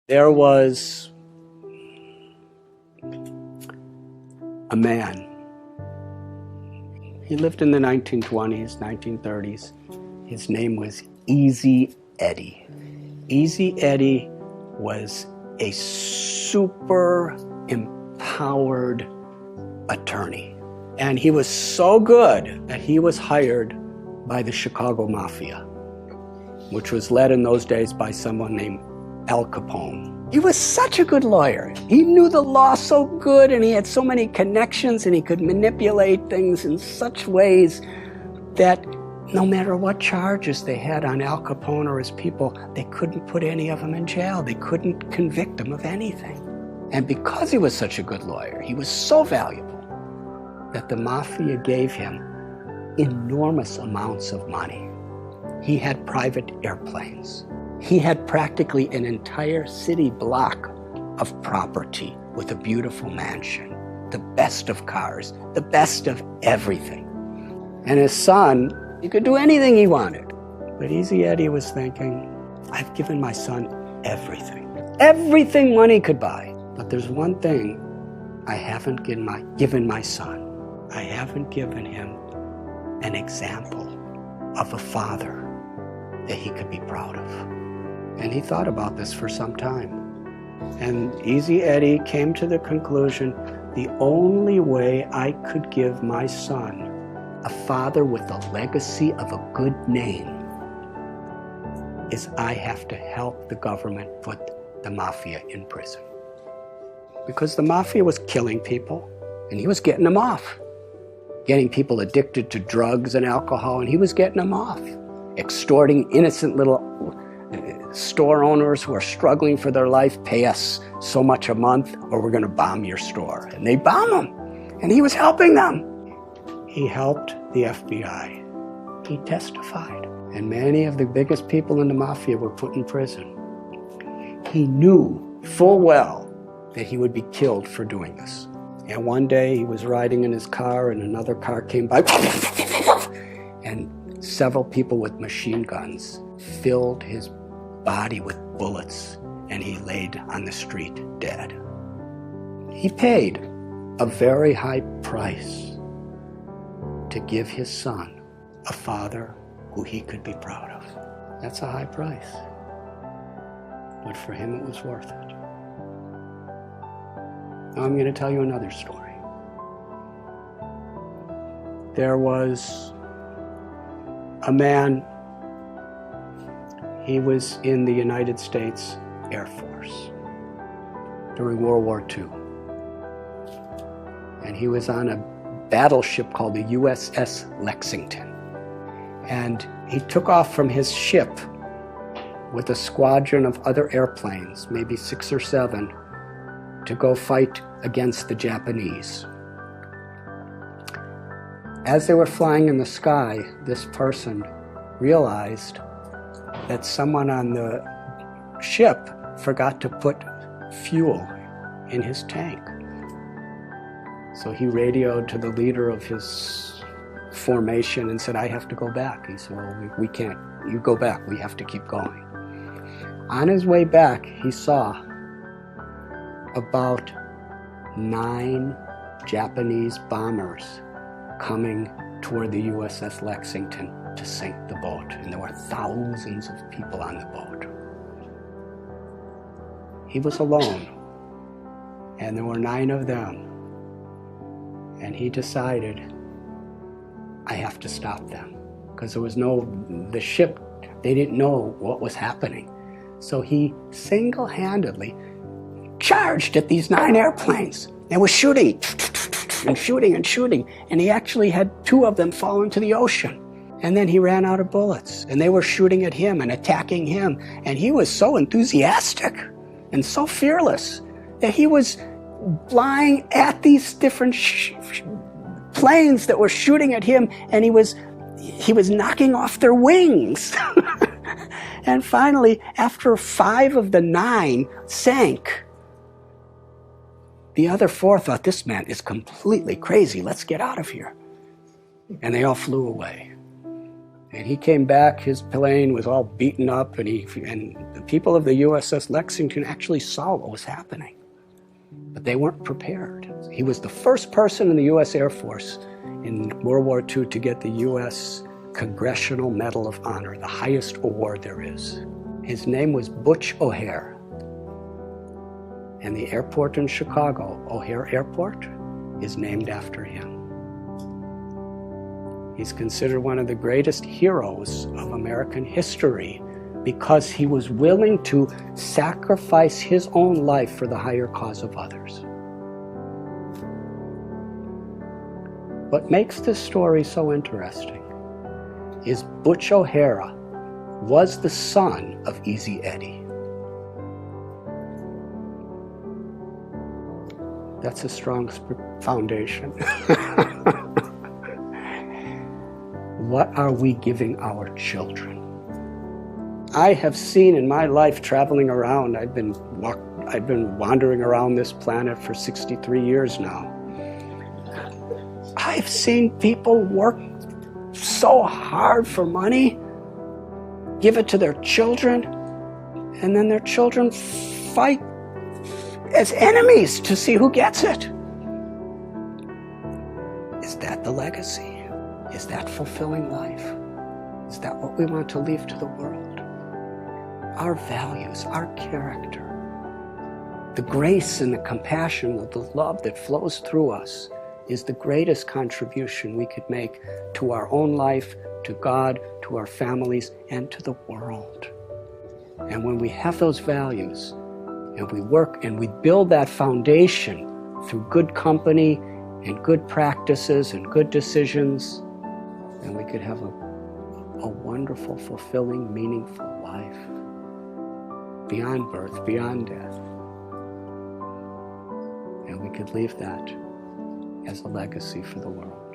There was a man. He lived in the 1920s, 1930s. His name was Easy Eddie. Easy Eddie was a super empowered attorney. And he was so good that he was hired by the Chicago Mafia, which was led in those days by someone named Al Capone. He was such a good lawyer. He knew the law so good, and he had so many connections, and he could manipulate things in such ways that no matter what charges they had on Al Capone or his people, they couldn't put any of them in jail. They couldn't convict him of anything. And because he was such a good lawyer, he was so valuable that the Mafia gave him enormous amounts of money. He had private airplanes. He had practically an entire city block of property with a beautiful mansion, the best of cars, the best of everything. And his son, he could do anything he wanted. But Easy Eddie was thinking, I've given my son everything. Everything money could buy. But there's one thing I haven't given my son. I haven't given him an example of a father that he could be proud of. And he thought about this for some time. And Easy Eddie came to the conclusion, the only way I could give my son a father with a legacy of a good name is I have to help the government put the Mafia in prison. Because the Mafia was killing people, and he was getting them off. Getting people addicted to drugs and alcohol, and he was getting them off. Extorting innocent little store owners who are struggling for their life, pay us so much a month or we're going to bomb your store. And they bomb them, and he was helping them. He helped the FBI. He testified. And many of the biggest people in the Mafia were put in prison. He knew full well that he would be killed for doing this. And one day he was riding in his car and another car came by and several people with machine guns filled his body with bullets, and he laid on the street dead. He paid a very high price to give his son a father who he could be proud of. That's a high price, but for him it was worth it. Now I'm going to tell you another story. There was a man. He was in the United States Air Force during World War II. And he was on a battleship called the USS Lexington. And he took off from his ship with a squadron of other airplanes, maybe 6 or 7, to go fight against the Japanese. As they were flying in the sky, this person realized that someone on the ship forgot to put fuel in his tank. So he radioed to the leader of his formation and said, I have to go back. He said, well, we can't. You go back. We have to keep going. On his way back, he saw about 9 Japanese bombers coming toward the USS Lexington to sink the boat, and there were thousands of people on the boat. He was alone, and there were 9 of them, and he decided, I have to stop them, because there was the ship, they didn't know what was happening. So he single-handedly charged at these 9 airplanes and was shooting and shooting and shooting, and he actually had 2 of them fall into the ocean. And then he ran out of bullets, and they were shooting at him and attacking him, and he was so enthusiastic and so fearless that he was flying at these different planes that were shooting at him, and he was knocking off their wings. And finally, after 5 of the 9 sank, the other 4 thought, this man is completely crazy. Let's get out of here. And they all flew away. And he came back, his plane was all beaten up, and the people of the USS Lexington actually saw what was happening. But they weren't prepared. He was the first person in the U.S. Air Force in World War II to get the U.S. Congressional Medal of Honor, the highest award there is. His name was Butch O'Hare. And the airport in Chicago, O'Hare Airport, is named after him. He's considered one of the greatest heroes of American history because he was willing to sacrifice his own life for the higher cause of others. What makes this story so interesting is Butch O'Hara was the son of Easy Eddie. That's a strong foundation. What are we giving our children? I have seen in my life traveling around, I've been wandering around this planet for 63 years now. I've seen people work so hard for money, give it to their children, and then their children fight as enemies to see who gets it. Is that the legacy? Is that fulfilling life? Is that what we want to leave to the world? Our values, our character, the grace and the compassion, the love that flows through us is the greatest contribution we could make to our own life, to God, to our families, and to the world. And when we have those values, and we work and we build that foundation through good company and good practices and good decisions, then we could have a wonderful, fulfilling, meaningful life beyond birth, beyond death. And we could leave that as a legacy for the world.